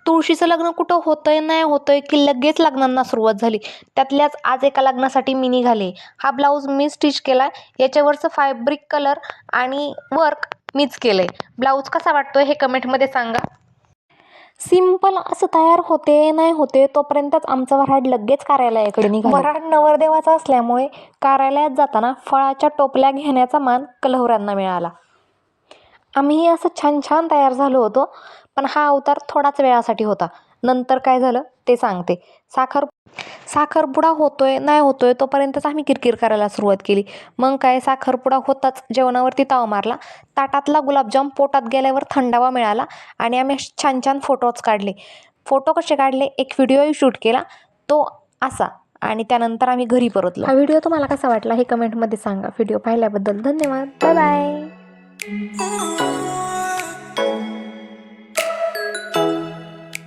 तुळशीचं लग्न कुठं होतंय नाही होतंय की लगेच लग्नांना सुरुवात झाली. त्यातल्याच आज एका लग्नासाठी मी निघाले. हा ब्लाऊज मी स्टिच केला. याच्यावरचं फॅब्रिक कलर आणि वर्क मीच केलंय. ब्लाऊज कसा वाटतोय हे कमेंटमध्ये सांगा. सिंपल असं तयार होते नाही होते तोपर्यंतच आमचं वऱ्हाड लगेच कार्यालयाकडे निघालं. वऱ्हाड नवरदेवाचा असल्यामुळे कार्यालयात जाताना फळाच्या टोपल्या घेण्याचा मान कलहुऱ्यांना मिळाला. आम्ही असं छान छान तयार झालो होतो, पण हा अवतार थोडाच वेळासाठी होता. नंतर काय झालं ते सांगते. साखरपुडा होतोय नाही होतोय तोपर्यंतच आम्ही किरकिर करायला सुरुवात केली. मग काय साखरपुडा होताच जेवणावरती ताव मारला. ताटातला गुलाबजाम पोटात गेल्यावर थंडावा मिळाला आणि आम्ही छान छान फोटोज काढले. फोटो कसे काढले एक व्हिडिओही शूट केला तो असा, आणि त्यानंतर आम्ही घरी परतलो. हा व्हिडिओ तुम्हाला कसा वाटला हे कमेंटमध्ये सांगा. व्हिडिओ पाहिल्याबद्दल धन्यवाद. Bye bye.